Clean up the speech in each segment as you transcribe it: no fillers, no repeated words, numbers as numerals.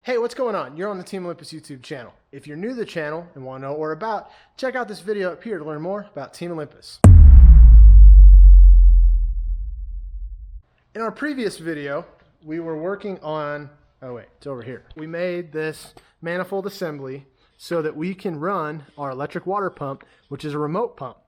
Hey, what's going on? You're on the Team Olympus YouTube channel. If you're new to the channel and want to know what we're about, check out this video up here to learn more about Team Olympus. In our previous video, we were working on, oh wait, it's over here. We made this manifold assembly so that we can run our electric water pump, which is a remote pump.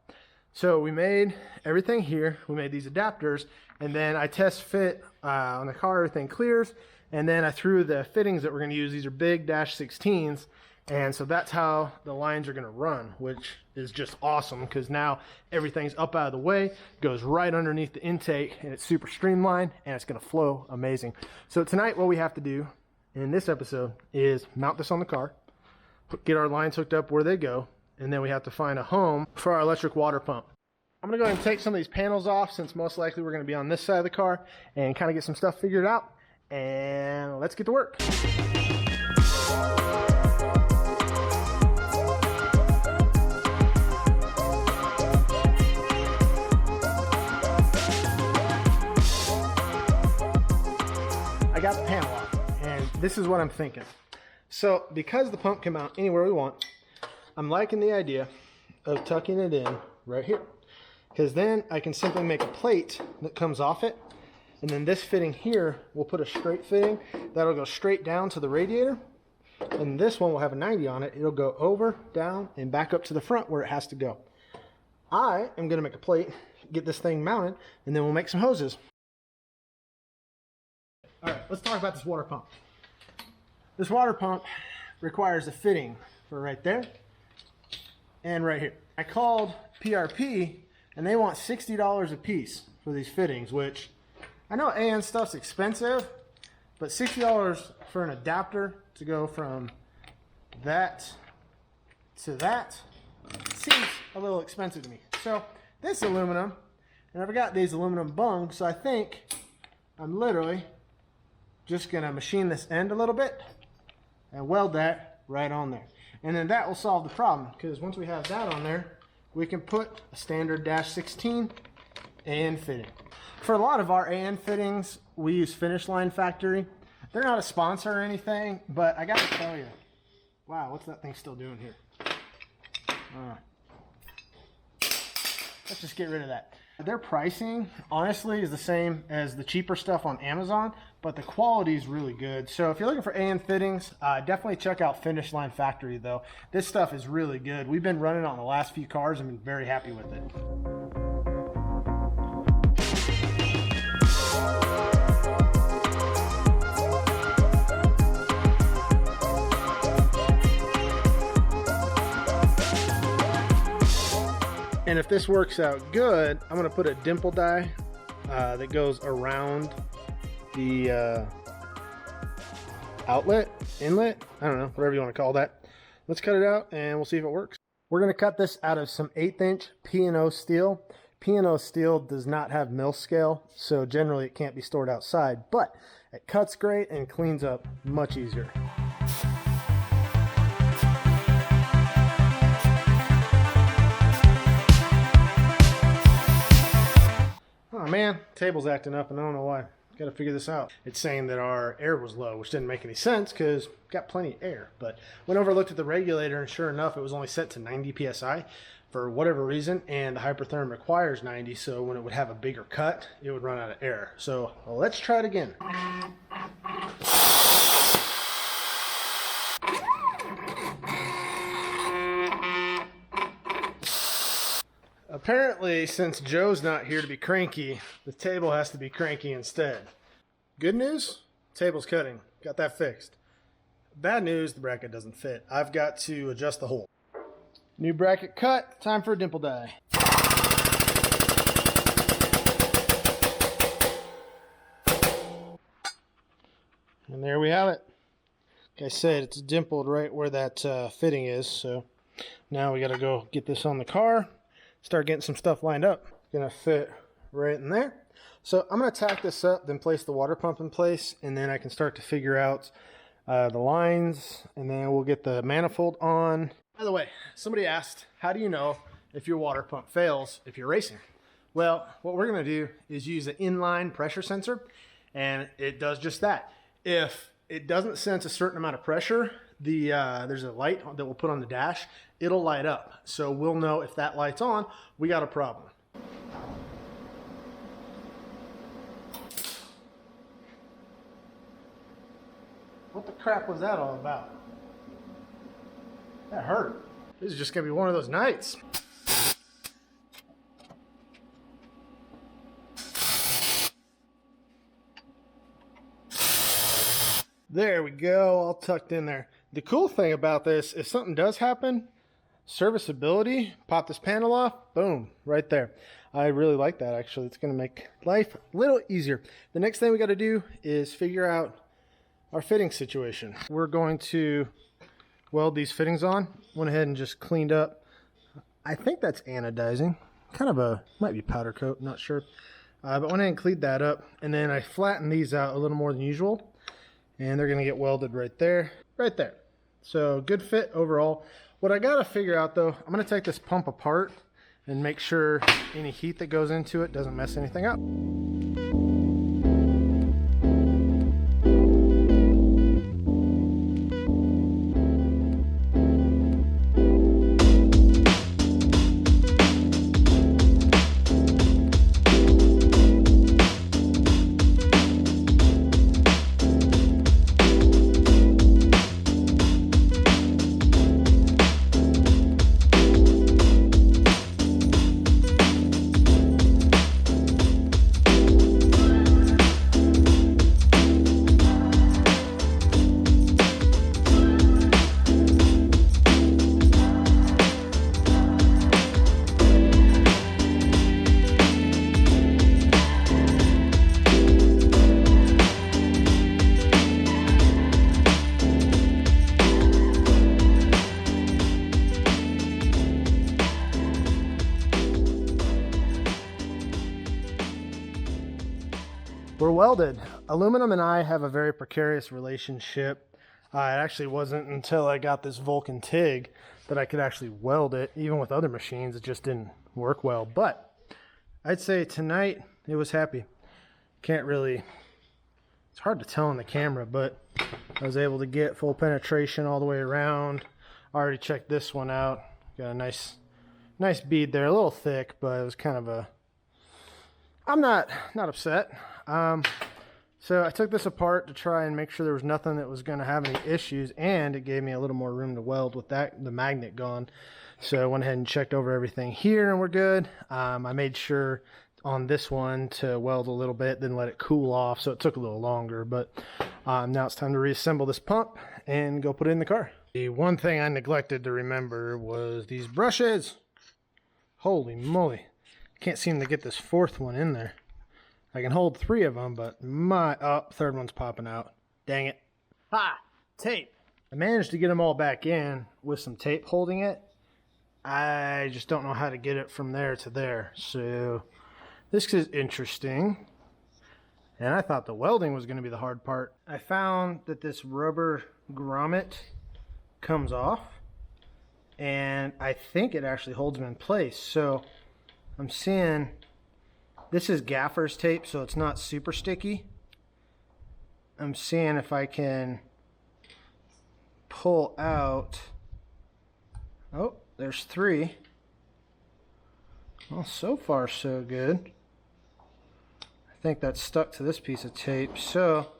So we made everything here, we made these adapters, and then I test fit on the car, everything clears, and then I threw the fittings that we're going to use. These are big -16s, and so that's how the lines are going to run, which is just awesome because now everything's up out of the way, goes right underneath the intake, and it's super streamlined, and it's going to flow amazing. So tonight what we have to do in this episode is mount this on the car, get our lines hooked up where they go, and then we have to find a home for our electric water pump. I'm going to go ahead and take some of these panels off since most likely we're going to be on this side of the car and kind of get some stuff figured out. And let's get to work. I got the panel off, and this is what I'm thinking. So because the pump can mount anywhere we want, I'm liking the idea of tucking it in right here, because then I can simply make a plate that comes off it. And then this fitting here, we'll put a straight fitting that'll go straight down to the radiator. And this one will have a 90 on it. It'll go over, down, and back up to the front where it has to go. I am going to make a plate, get this thing mounted, and then we'll make some hoses. All right, let's talk about this water pump. This water pump requires a fitting for right there and right here. I called PRP, and they want $60 a piece for these fittings, which I know AN stuff's expensive, but $60 for an adapter to go from that to that seems a little expensive to me. So this aluminum, and I've got these aluminum bungs, so I think I'm literally just gonna machine this end a little bit and weld that right on there. And then that will solve the problem, because once we have that on there, we can put a standard -16 AN fitting. For a lot of our AN fittings, we use Finishline Factory. They're not a sponsor or anything, but I gotta tell you, wow, what's that thing still doing here? Let's just get rid of that. Their pricing, honestly, is the same as the cheaper stuff on Amazon, but the quality is really good. So if you're looking for AN fittings, definitely check out Finishline Factory, though. This stuff is really good. We've been running it on the last few cars and been very happy with it. And if this works out good, I'm going to put a dimple die that goes around the outlet, inlet, I don't know, whatever you want to call that. Let's cut it out and we'll see if it works. We're going to cut this out of some 1/8" P&O steel. P&O steel does not have mill scale, so generally it can't be stored outside, but it cuts great and cleans up much easier. Oh man, table's acting up and I don't know why. Gotta figure this out. It's saying that our air was low, which didn't make any sense because got plenty of air. But went over, looked at the regulator, and sure enough, it was only set to 90 psi for whatever reason, and the Hypertherm requires 90, so when it would have a bigger cut, it would run out of air. So let's try it again. Apparently, since Joe's not here to be cranky, the table has to be cranky instead. Good news, table's cutting. Got that fixed. Bad news, the bracket doesn't fit. I've got to adjust the hole. New bracket cut, time for a dimple die. And there we have it. Like I said, it's dimpled right where that fitting is, so now we gotta go get this on the car. Start getting some stuff lined up. Gonna fit right in there. So I'm gonna tack this up, then place the water pump in place, and then I can start to figure out the lines, and then we'll get the manifold on. By the way, somebody asked, how do you know if your water pump fails if you're racing? Well, what we're gonna do is use an inline pressure sensor, and it does just that. If it doesn't sense a certain amount of pressure, there's a light that we'll put on the dash. It'll light up. So we'll know if that light's on, we got a problem. What the crap was that all about? That hurt. This is just gonna be one of those nights. There we go, all tucked in there. The cool thing about this, if something does happen, serviceability, pop this panel off, boom, right there. I really like that actually. It's gonna make life a little easier. The next thing we gotta do is figure out our fitting situation. We're going to weld these fittings on. Went ahead and just cleaned up. I think that's anodizing. Kind of a, might be powder coat, not sure. But went ahead and cleaned that up. And then I flattened these out a little more than usual. And they're gonna get welded right there, right there. So good fit overall. What I gotta figure out though, I'm gonna take this pump apart and make sure any heat that goes into it doesn't mess anything up. We're welded. Aluminum and I have a very precarious relationship. It actually wasn't until I got this Vulcan TIG that I could actually weld it. Even with other machines, it just didn't work well. But I'd say tonight it was happy. Can't really, it's hard to tell on the camera, but I was able to get full penetration all the way around. I already checked this one out. Got a nice bead there, a little thick, but it was kind of a, I'm not upset. So I took this apart to try and make sure there was nothing that was going to have any issues, and it gave me a little more room to weld with that, the magnet gone. So I went ahead and checked over everything here and we're good. I made sure on this one to weld a little bit, then let it cool off, so it took a little longer, but now it's time to reassemble this pump and go put it in the car. The one thing I neglected to remember was these brushes. Holy moly. Can't seem to get this fourth one in there. I can hold 3 of them, but third one's popping out. Dang it. Ha! Tape. I managed to get them all back in with some tape holding it. I just don't know how to get it from there to there. So this is interesting. And I thought the welding was going to be the hard part. I found that this rubber grommet comes off, and I think it actually holds them in place. So I'm seeing, this is gaffer's tape, so it's not super sticky. I'm seeing if I can pull out, oh, there's 3. Well, so far so good. I think that's stuck to this piece of tape, so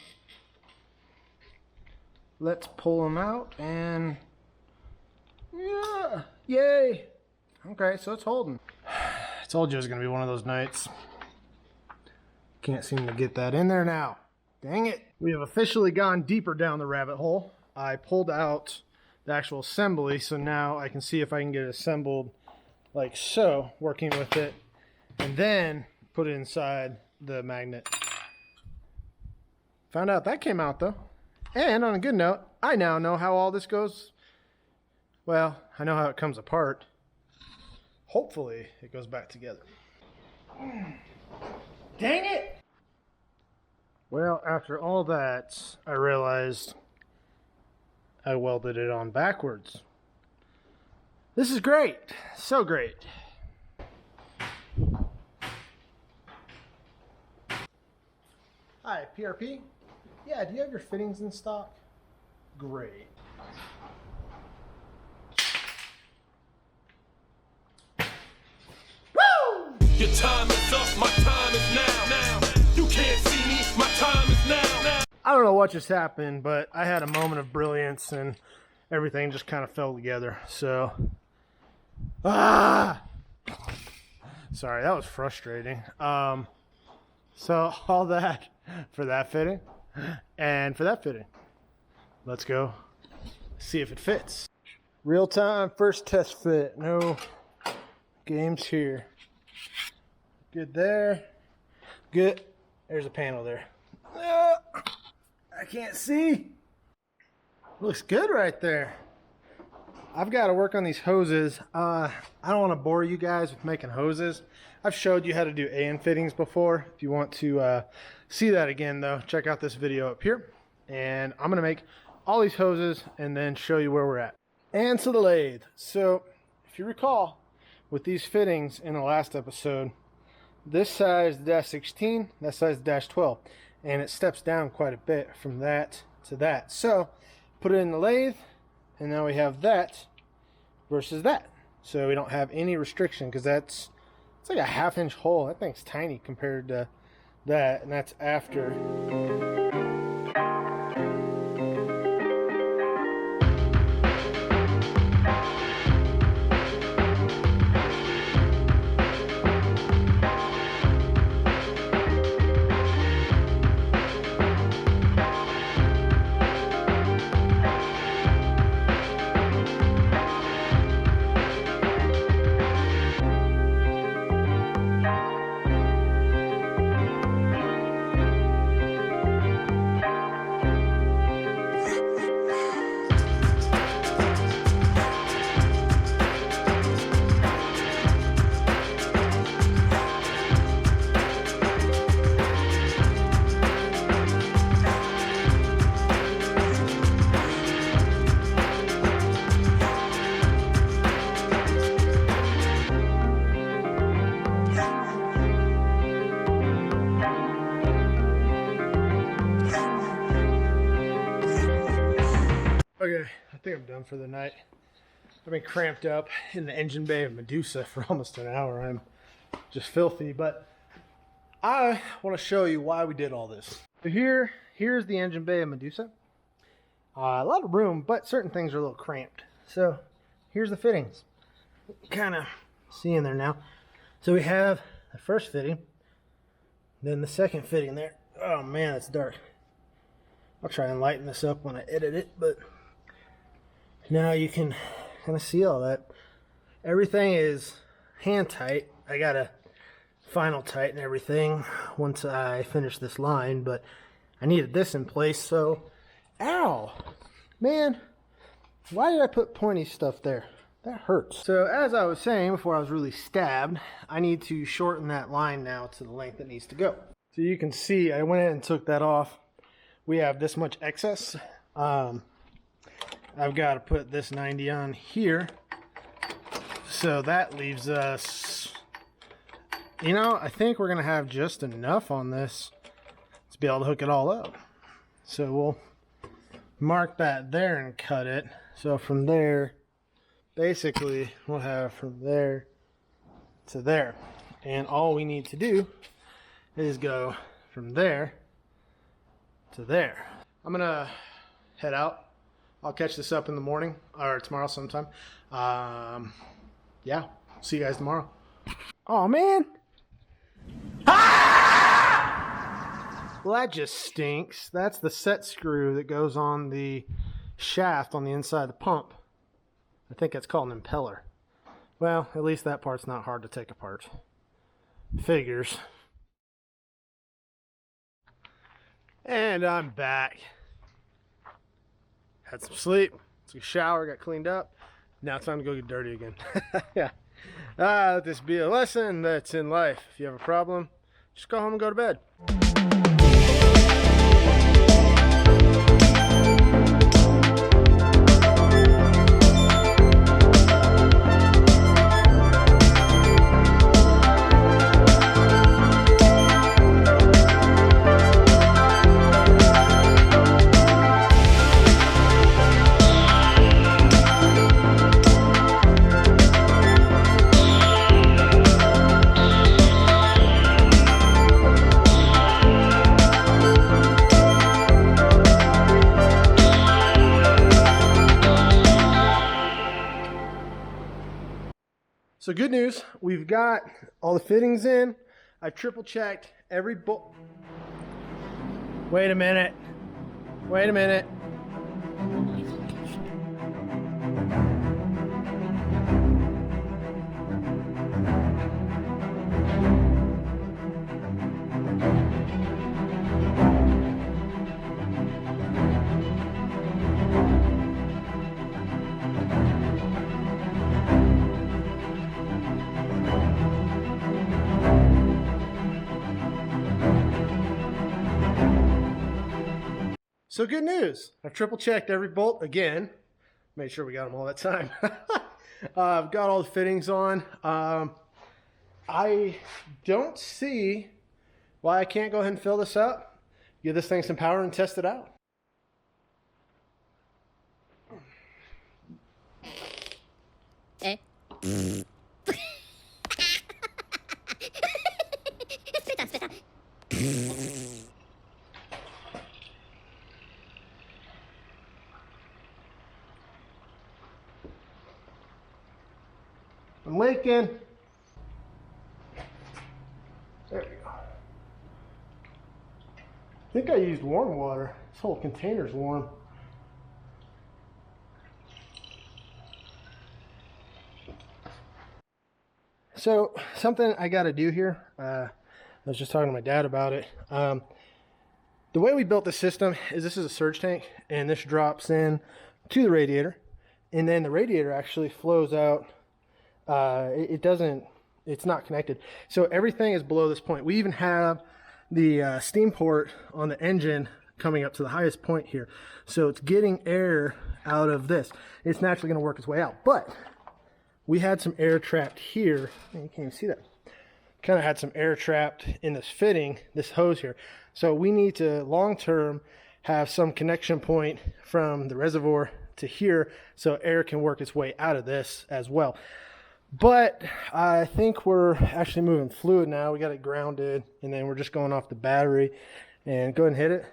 let's pull them out and yeah, yay. Okay, so it's holding. I told you it was gonna be one of those nights. Can't seem to get that in there now. Dang it. We have officially gone deeper down the rabbit hole. I pulled out the actual assembly, so now I can see if I can get it assembled like so, working with it, and then put it inside the magnet. Found out that came out though. And on a good note, I now know how all this goes. Well, I know how it comes apart. Hopefully it goes back together. Dang it! Well, after all that, I realized I welded it on backwards. This is great. So great. Hi, PRP? Yeah, do you have your fittings in stock? Great. Woo! Your time is up, my time is now. You can't see me, my time is now. I don't know what just happened, but I had a moment of brilliance and everything just kind of fell together. So, sorry, that was frustrating. So all that for that fitting and for that fitting. Let's go see if it fits. Real time first test fit. No games here. Good there. Good. There's a panel there. I can't see. Looks good right there. I've got to work on these hoses. I don't want to bore you guys with making hoses. I've showed you how to do AN fittings before. If you want to see that again though, check out this video up here. And I'm going to make all these hoses and then show you where we're at. And so the lathe. So if you recall, with these fittings in the last episode, this size the dash 16, that size the dash 12. And it steps down quite a bit from that to that. So put it in the lathe, and now we have that versus that. So we don't have any restriction, because it's like a 1/2 inch hole. That thing's tiny compared to that, and that's after. Okay, I think I'm done for the night. I've been cramped up in the engine bay of Medusa for almost an hour. I'm just filthy, but I want to show you why we did all this. So here's the engine bay of Medusa. A lot of room, but certain things are a little cramped. So here's the fittings. Kind of see in there now. So we have the first fitting, then the second fitting there. Oh man, it's dark. I'll try and lighten this up when I edit it, but now you can kind of see all that. Everything is hand tight. I gotta final tighten everything once I finish this line, but I needed this in place. So, ow, man, why did I put pointy stuff there? That hurts. So as I was saying before I was really stabbed, I need to shorten that line now to the length it needs to go. So you can see I went in and took that off. We have this much excess. I've got to put this 90 on here. So that leaves us, you know, I think we're going to have just enough on this to be able to hook it all up. So we'll mark that there and cut it. So from there, basically we'll have from there to there. And all we need to do is go from there to there. I'm going to head out. I'll catch this up in the morning or tomorrow sometime. Yeah, see you guys tomorrow. Oh man. Well, that just stinks. That's the set screw that goes on the shaft on the inside of the pump. I think it's called an impeller. Well, at least that part's not hard to take apart. Figures. And I'm back. Had some sleep, took a shower, got cleaned up. Now it's time to go get dirty again. Yeah. Let this be a lesson that's in life. If you have a problem, just go home and go to bed. So good news, we've got all the fittings in. I've triple checked every bolt. Wait a minute. Wait a minute. So good news, I've triple checked every bolt again. Made sure we got them all that time. I've got all the fittings on. I don't see why I can't go ahead and fill this up, give this thing some power and test it out. Eh? I'm leaking. There we go. I think I used warm water. This whole container's warm. So something I got to do here. I was just talking to my dad about it. The way we built the system is this is a surge tank, and this drops in to the radiator, and then the radiator actually flows out. It's not connected. So everything is below this point. We even have the steam port on the engine coming up to the highest point here. So it's getting air out of this. It's naturally going to work its way out. But we had some air trapped here. You can't even see that. Kind of had some air trapped in this fitting, this hose here. So we need to long-term have some connection point from the reservoir to here so air can work its way out of this as well. But I think we're actually moving fluid now. We got it grounded, and then we're just going off the battery. And go ahead and hit it.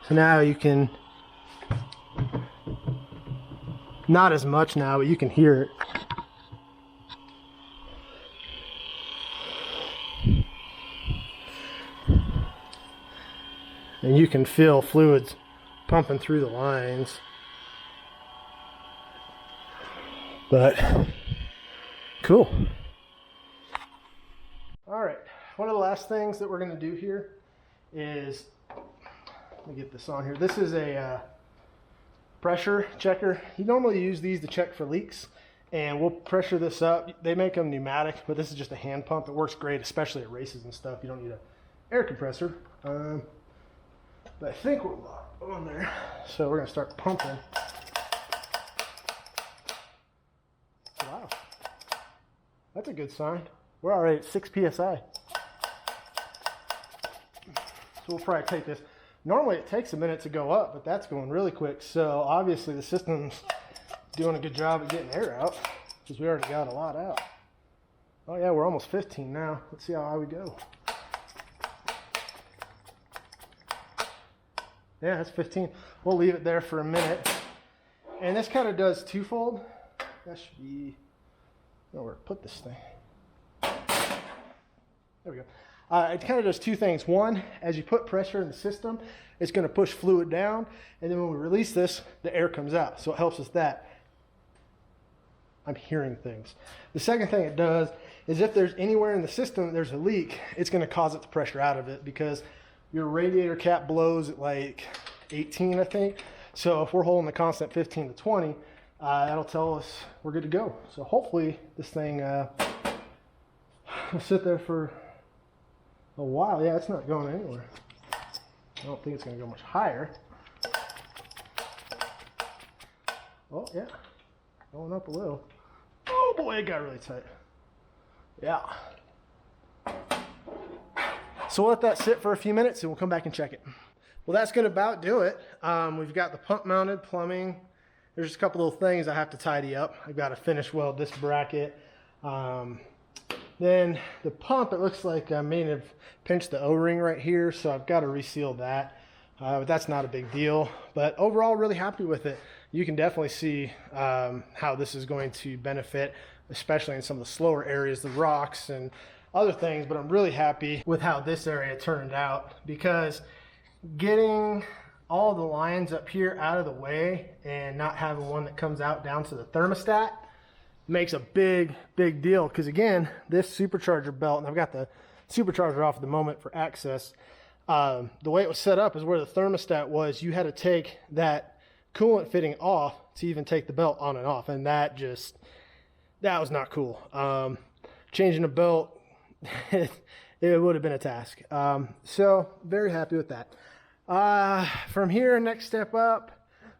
So now you can, not as much now, but you can hear it. And you can feel fluids pumping through the lines. But cool. All right, one of the last things that we're going to do here is, let me get this on here. This is a pressure checker. You normally use these to check for leaks, and we'll pressure this up. They make them pneumatic, but this is just a hand pump. It works great, especially at races and stuff. You don't need an air compressor. But I think we're locked on there, so we're going to start pumping. Wow, that's a good sign. We're already at 6 psi. So we'll probably take this. Normally it takes a minute to go up, but that's going really quick. So obviously the system's doing a good job of getting air out because we already got a lot out. Oh yeah, we're almost 15 now. Let's see how high we go. Yeah, that's 15. We'll leave it there for a minute. And this kind of does twofold. That should be, I don't know where to put this thing. There we go. It kind of does two things. One, as you put pressure in the system, it's going to push fluid down. And then when we release this, the air comes out. So it helps us that. I'm hearing things. The second thing it does is if there's anywhere in the system there's a leak, it's going to cause it to pressure out of it because your radiator cap blows at like 18, I think. So if we're holding the constant 15 to 20, that'll tell us we're good to go. So hopefully this thing will sit there for a while. Yeah, it's not going anywhere. I don't think it's going to go much higher. Oh, yeah. Going up a little. Oh boy, it got really tight. Yeah. So we'll let that sit for a few minutes and we'll come back and check it. Well, that's going to about do it. We've got the pump mounted plumbing. There's just a couple little things I have to tidy up. I've got to finish weld this bracket. Then the pump, it looks like I may have pinched the O-ring right here, so I've got to reseal that. but that's not a big deal. But overall, really happy with it. You can definitely see how this is going to benefit, especially in some of the slower areas, the rocks and other things. But I'm really happy with how this area turned out, because getting all the lines up here out of the way and not having one that comes out down to the thermostat makes a big deal. Because again, this supercharger belt, and I've got the supercharger off at the moment for access, the way it was set up is where the thermostat was, you had to take that coolant fitting off to even take the belt on and off, and that was not cool. Changing a belt, it would have been a task. So very happy with that. From here, next step up,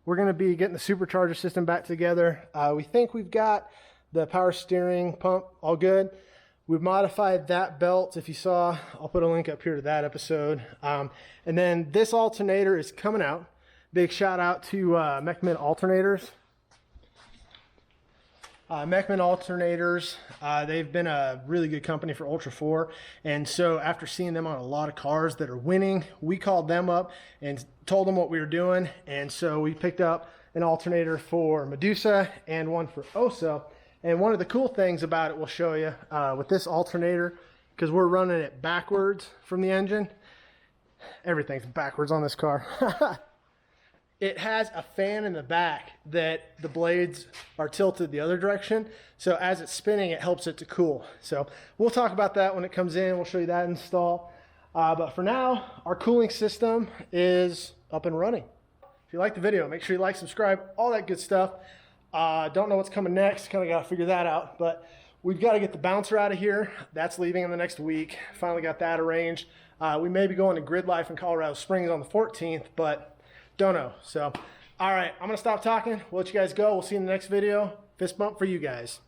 we're going to be getting the supercharger system back together. We think we've got the power steering pump all good. We've modified that belt. If you saw, I'll put a link up here to that episode. And then this alternator is coming out. Big shout out to Mechman Alternators. Mechman Alternators, they've been a really good company for Ultra 4, and so after seeing them on a lot of cars that are winning, we called them up and told them what we were doing, and so we picked up an alternator for Medusa and one for Oso. And one of the cool things about it, we'll show you with this alternator, because we're running it backwards from the engine. Everything's backwards on this car. It has a fan in the back that the blades are tilted the other direction. So as it's spinning, it helps it to cool. So we'll talk about that when it comes in. We'll show you that install. But for now, our cooling system is up and running. If you like the video, make sure you like, subscribe, all that good stuff. Don't know what's coming next. Kind of got to figure that out. But we've got to get the bouncer out of here. That's leaving in the next week. Finally got that arranged. We may be going to Grid Life in Colorado Springs on the 14th, but don't know. So, all right, I'm going to stop talking. We'll let you guys go. We'll see you in the next video. Fist bump for you guys.